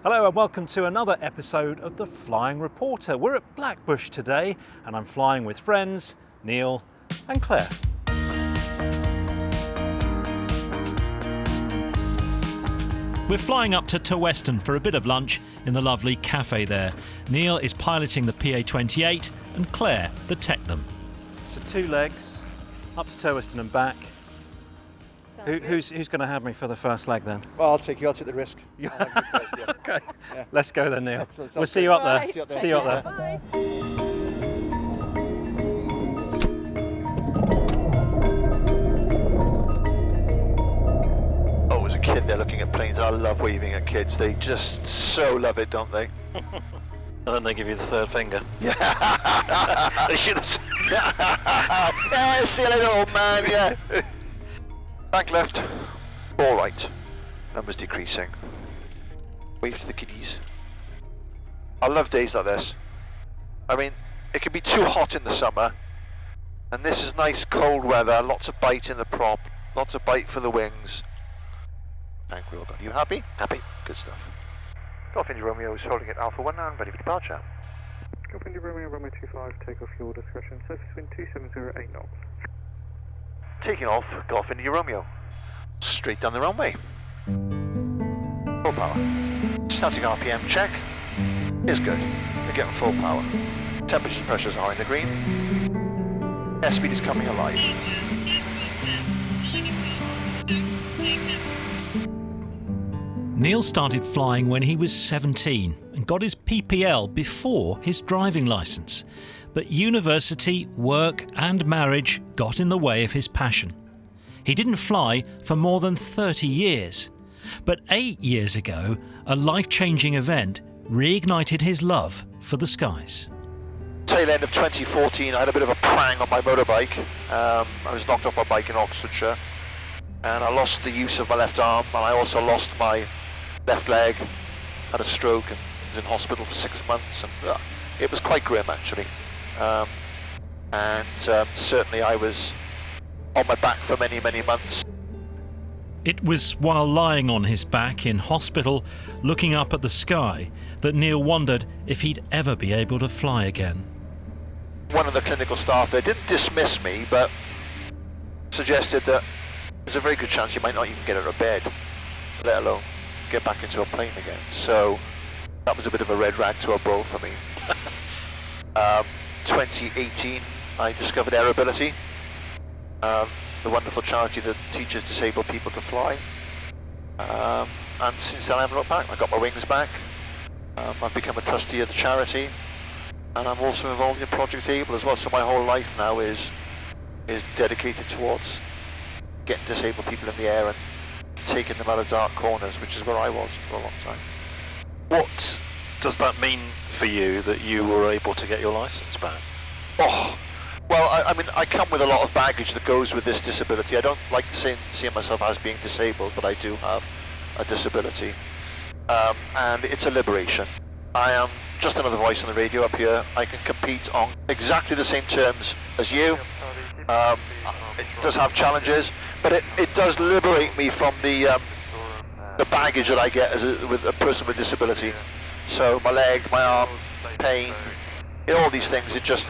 Hello and welcome to another episode of The Flying Reporter. We're at Blackbush today and I'm flying with friends Neil and Claire. We're flying up to Toweston for a bit of lunch in the lovely cafe there. Neil is piloting the PA-28 and Claire the Tecnam. So 2 legs, up to Toweston and back. Who's going to have me for the first leg then? Well, I'll take the risk. Okay, yeah. Let's go then, Neil. Excellent. We'll see you up there. Right. See you up there. Bye. Oh, as a kid, they're looking at planes. I love waving at kids. They just so love it, don't they? And then they give you the third finger. Yeah. They should have said, yeah, see you later, old man, yeah. Bank left, ball right. Numbers decreasing. Wave to the kiddies. I love days like this. I mean, it can be too hot in the summer, and this is nice cold weather, lots of bite in the prop, lots of bite for the wings. Thank you. You happy? Happy. Good stuff. Golf India Romeo is holding at Alpha 1 now and ready for departure. Golf India Romeo, runway 25, take off your discretion, surface wind 2708 knots. Taking off, Golf India Romeo. Straight down the runway. Full power. Starting RPM check is good. We're getting full power. Temperatures and pressures are in the green. Airspeed is coming alive. Neil started flying when he was 17 and got his PPL before his driving licence. But university, work and marriage got in the way of his passion. He didn't fly for more than 30 years. But 8 years ago, a life-changing event reignited his love for the skies. Tail end of 2014, I had a bit of a prang on my motorbike. I was knocked off my bike in Oxfordshire, and I lost the use of my left arm, and I also lost my left leg. Had a stroke and was in hospital for 6 months, and it was quite grim actually. Certainly I was on my back for many, many months. It was while lying on his back in hospital, looking up at the sky, that Neil wondered if he'd ever be able to fly again. One of the clinical staff there didn't dismiss me, but suggested that there's a very good chance you might not even get out of bed, let alone get back into a plane again. So that was a bit of a red rag to a bull for me. 2018, I discovered Airability, the wonderful charity that teaches disabled people to fly. And since then I haven't looked back. I got my wings back. I've become a trustee of the charity, and I'm also involved in Project Able as well. So my whole life now is dedicated towards getting disabled people in the air and taking them out of dark corners, which is where I was for a long time. What does that mean for you that you were able to get your licence back? Oh, well, I mean, I come with a lot of baggage that goes with this disability. I don't like seeing myself as being disabled, but I do have a disability. And it's a liberation. I am just another voice on the radio up here. I can compete on exactly the same terms as you. It does have challenges, but it does liberate me from the baggage that I get with a person with disability. So my leg, my arm, pain, all these things, it just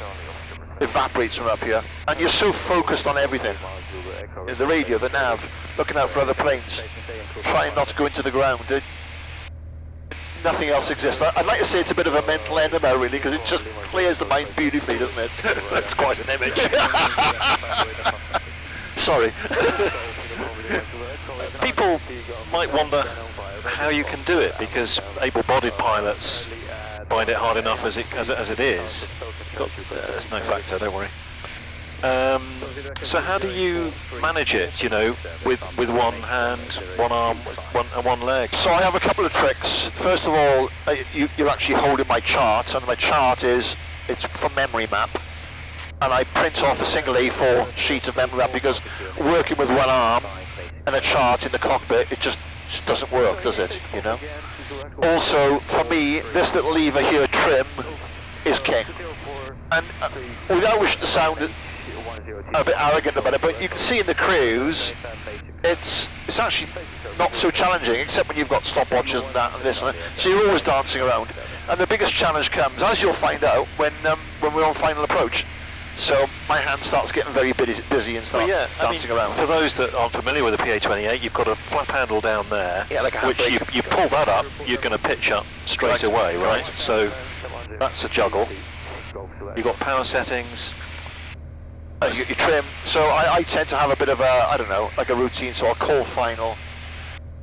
evaporates from up here. And you're so focused on everything. The radio, the nav, looking out for other planes, trying not to go into the ground. Nothing else exists. I'd like to say it's a bit of a mental enema really, because it just clears the mind beautifully, doesn't it? That's quite an image. Sorry. People might wonder how you can do it, because able-bodied pilots find it hard enough as it is. There's no factor, don't worry. So how do you manage it, you know, with one hand, one arm, and one leg? So I have a couple of tricks. First of all, you're actually holding my chart, and my chart it's from memory map, and I print off a single A4 sheet of memory map, because working with one arm and a chart in the cockpit, it just doesn't work, does it, you know? Also, for me, this little lever here, trim, is king. And without wishing to sound a bit arrogant about it, but you can see in the cruise, it's actually not so challenging, except when you've got stopwatches and that and this and that. So you're always dancing around. And the biggest challenge comes, as you'll find out, when we're on final approach. So my hand starts getting very busy and starts dancing around. For those that aren't familiar with the PA-28, you've got a flap handle down there, like a which you pull that up, you're going to pitch up straight away, right? So that's a juggle. You've got power settings. You trim. So I tend to have a bit of a, I don't know, like a routine. So I'll call final,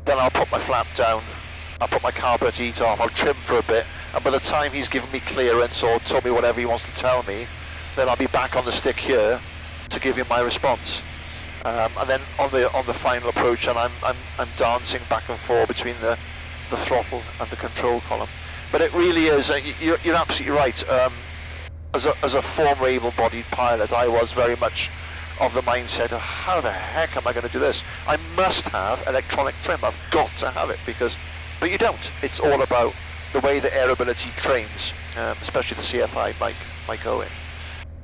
then I'll put my flap down, I'll put my carburetor heat off, I'll trim for a bit, and by the time he's given me clearance or told me whatever he wants to tell me, then I'll be back on the stick here to give him my response. And then on the final approach, and I'm dancing back and forth between the throttle and the control column. But it really is. You're absolutely right. As a former able-bodied pilot, I was very much of the mindset of how the heck am I going to do this? I must have electronic trim. I've got to have it but you don't. It's all about the way the airability trains, especially the CFI Mike Owen.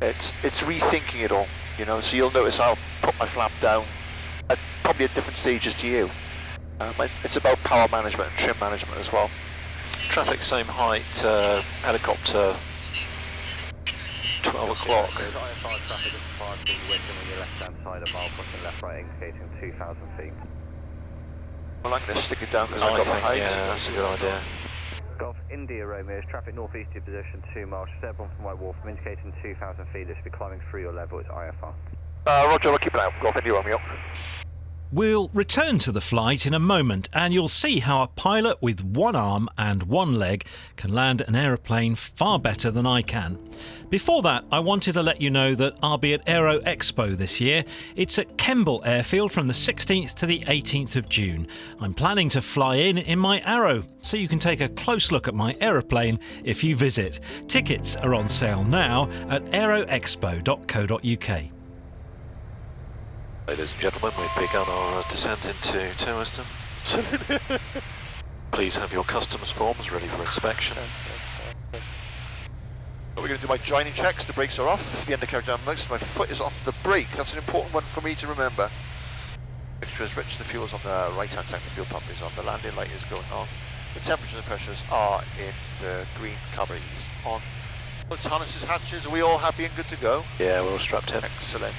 It's rethinking it all, you know. So you'll notice I'll put my flap down at probably at different stages to you. It's about power management and trim management as well. Traffic same height, helicopter 12 o'clock. Traffic is 5 being written on your left-hand side, a mile crossing left-right indicating 2,000 feet. Well, I'm going to stick it down because I've got the height. Yeah, that's a good idea. Golf India Romeo is traffic northeast to your position 2 miles, just airborne from White Wharf, indicating 2,000 feet. This will be climbing through your level, it's IFR. Roger, we'll keep it out. Golf India Romeo. We'll return to the flight in a moment and you'll see how a pilot with one arm and one leg can land an aeroplane far better than I can. Before that, I wanted to let you know that I'll be at Aero Expo this year. It's at Kemble Airfield from the 16th to the 18th of June. I'm planning to fly in my Arrow, so you can take a close look at my aeroplane if you visit. Tickets are on sale now at aeroexpo.co.uk. Ladies and gentlemen, we've begun our descent into Toaston. Please have your customs forms ready for inspection. We're going to do my joining checks. The brakes are off, the undercarriage downmost, my foot is off the brake. That's an important one for me to remember. Mixture is rich, the fuel's on the right hand tank, the fuel pump is on, the landing light is going on. The temperatures and pressures are in the green, carburetor is on. Let's harnesses, hatches, are we all happy and good to go? Yeah, we're all strapped in. Excellent.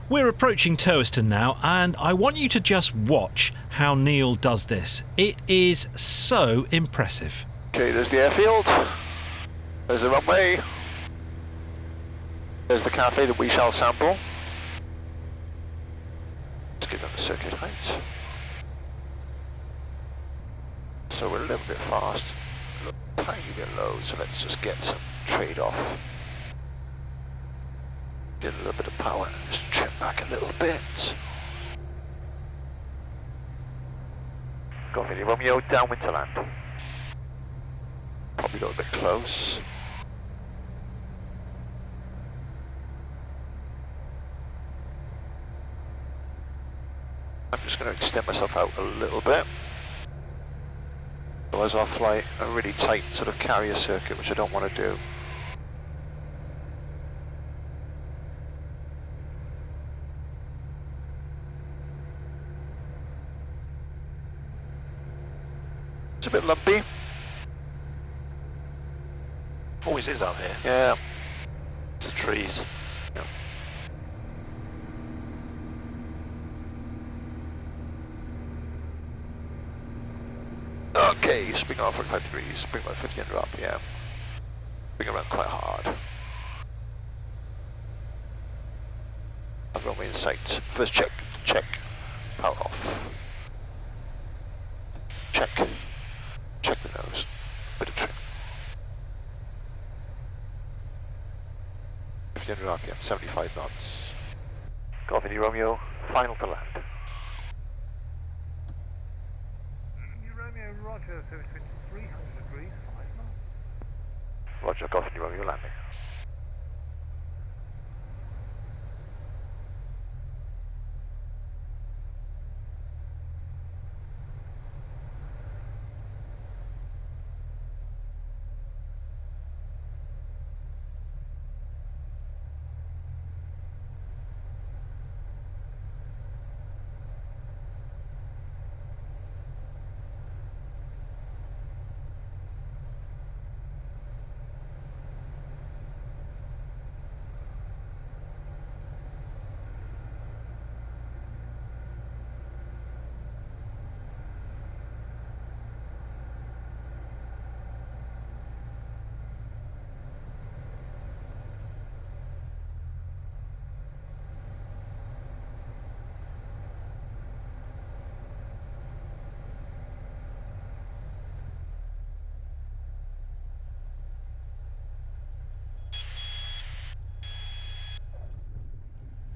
We're approaching Toaston now and I want you to just watch how Neil does this. It is so impressive. Okay, there's the airfield. There's the runway. There's the cafe that we shall sample. Let's give them the circuit height. So we're a little bit fast, a tiny bit low, so let's just get some trade-off. Get a little bit of power, just trim back a little bit. Golf India Romeo, downwind to land. Probably a little bit close. I'm just going to extend myself out a little bit. Otherwise I'll fly a really tight sort of carrier circuit, which I don't want to do. It's a bit lumpy. Always is out here. Yeah. It's the trees. Yeah. Okay, spring around 45 degrees, bring about 1500 RPM. Bring around quite hard. I've runway in sight. First check, power off. Check the nose, bit of trim. 1500 RPM, 75 knots. Golf India Romeo, final to land. Romeo, Roger, so it's been 300 degrees, 5 knots. Roger, Golf India Romeo landing.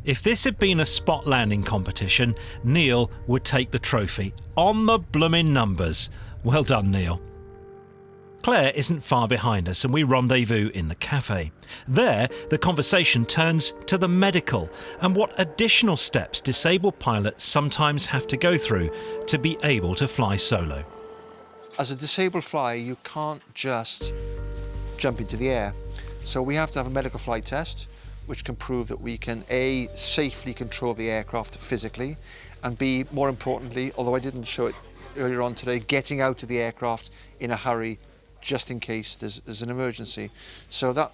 If this had been a spot landing competition, Neil would take the trophy. On the bloomin' numbers. Well done, Neil. Claire isn't far behind us and we rendezvous in the cafe. There, the conversation turns to the medical and what additional steps disabled pilots sometimes have to go through to be able to fly solo. As a disabled flyer, you can't just jump into the air. So we have to have a medical flight test, which can prove that we can A, safely control the aircraft physically, and B, more importantly, although I didn't show it earlier on today, getting out of the aircraft in a hurry just in case there's an emergency. So that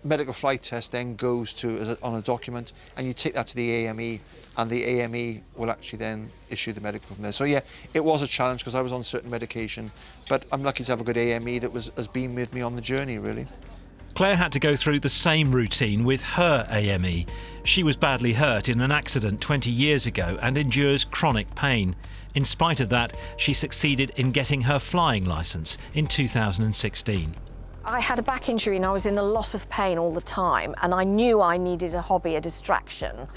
medical flight test then goes to on a document, and you take that to the AME, and the AME will actually then issue the medical from there. So yeah, it was a challenge because I was on certain medication, but I'm lucky to have a good AME that has been with me on the journey, really. Claire had to go through the same routine with her AME. She was badly hurt in an accident 20 years ago and endures chronic pain. In spite of that, she succeeded in getting her flying licence in 2016. I had a back injury and I was in a lot of pain all the time, and I knew I needed a hobby, a distraction,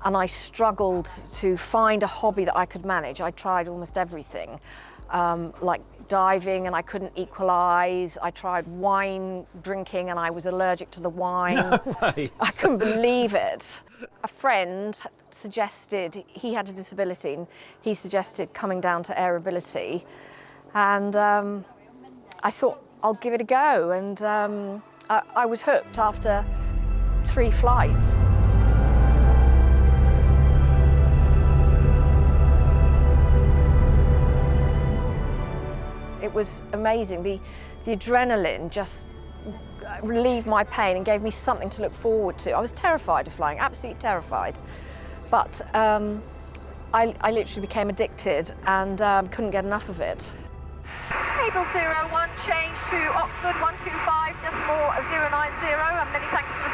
and I struggled to find a hobby that I could manage. I tried almost everything, like diving, and I couldn't equalise. I tried wine drinking and I was allergic to the wine. No way. I couldn't believe it. A friend suggested, he had a disability, and he suggested coming down to Airability, and I thought I'll give it a go, and I was hooked after 3 flights. It was amazing. The adrenaline just relieved my pain and gave me something to look forward to. I was terrified of flying, absolutely terrified. But I literally became addicted and couldn't get enough of it. Able 01, change to Oxford 125.090, and many thanks for the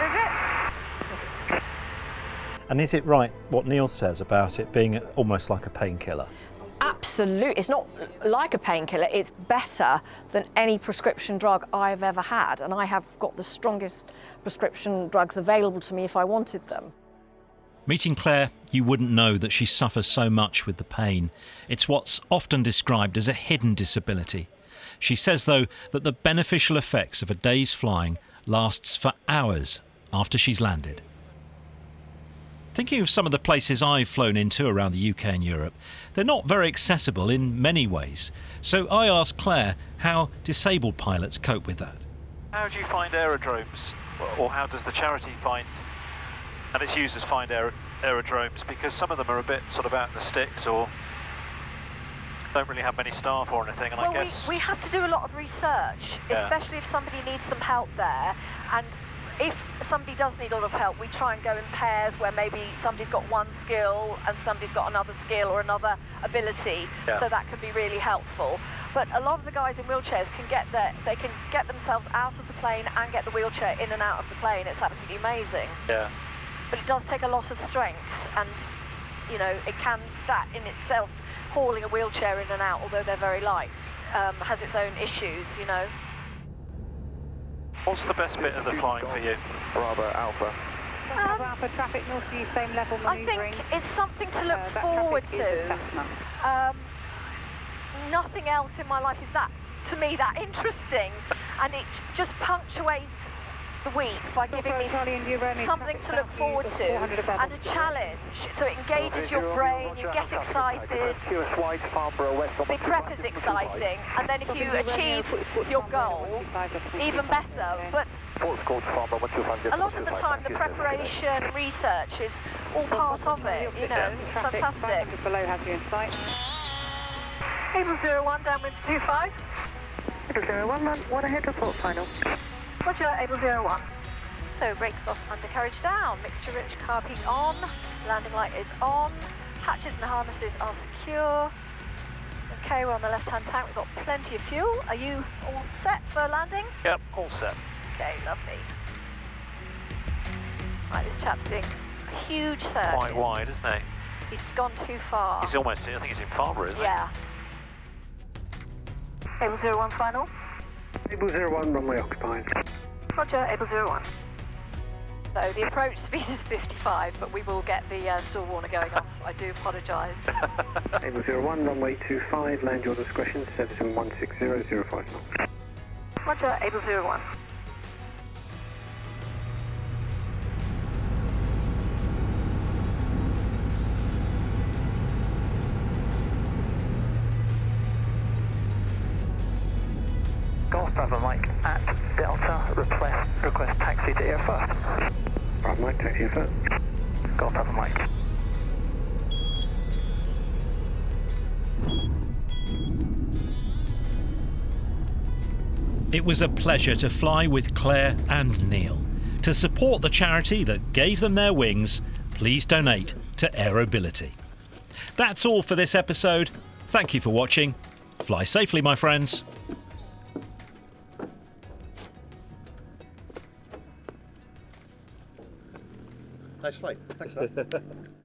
visit. And is it right what Neil says about it being almost like a painkiller? Absolutely. It's not like a painkiller, it's better than any prescription drug I've ever had, and I have got the strongest prescription drugs available to me if I wanted them. Meeting Claire, you wouldn't know that she suffers so much with the pain. It's what's often described as a hidden disability. She says, though, that the beneficial effects of a day's flying lasts for hours after she's landed. Thinking of some of the places I've flown into around the UK and Europe, they're not very accessible in many ways. So I asked Claire how disabled pilots cope with that. How do you find aerodromes, or how does the charity find and its users find aerodromes? Because some of them are a bit sort of out in the sticks or don't really have many staff or anything, and well, I guess... we have to do a lot of research, especially if somebody needs some help there, and if somebody does need a lot of help, we try and go in pairs where maybe somebody's got one skill and somebody's got another skill or another ability, so that can be really helpful. But a lot of the guys in wheelchairs can get they can get themselves out of the plane and get the wheelchair in and out of the plane. It's absolutely amazing. Yeah. But it does take a lot of strength, and you know, that in itself, hauling a wheelchair in and out, although they're very light, has its own issues, you know. What's the best bit of the flying for you? Bravo Alpha. Alpha, traffic north to you, same level manoeuvring. I think it's something to look forward to. Nothing else in my life is to me, that interesting, and it just punctuates the week by giving me something to look forward to and a challenge. So it engages your brain, you get excited. The prep is exciting, and then if you achieve your goal, even better. But a lot of the time the preparation and research is all part of it, you know. It's fantastic. Able 01, downwind 25. Able 01, 1 ahead, report final. Roger, Able 01. So brakes off, undercarriage down, mixture rich, carb heat on, landing light is on, hatches and harnesses are secure. Okay, we're on the left-hand tank, we've got plenty of fuel. Are you all set for landing? Yep, all set. Okay, lovely. Right, this chap's doing a huge circuit. Quite wide, isn't he? He's gone too far. He's almost, I think he's in Farnborough, isn't he? Yeah. Able 01 final. Able 01, runway occupied. Roger, Able 01. So the approach speed is 55, but we will get the stall warner going off. I do apologise. Able 01, runway 25, land your discretion, 72160, 05 knots. Roger, Able 01. Golf Bravo Mike at Delta, request taxi to air first. Bravo Mike, taxi air first. Golf Bravo Mike. It was a pleasure to fly with Claire and Neil. To support the charity that gave them their wings, please donate to Aerobility. That's all for this episode. Thank you for watching. Fly safely, my friends. Nice flight. Thanks for that.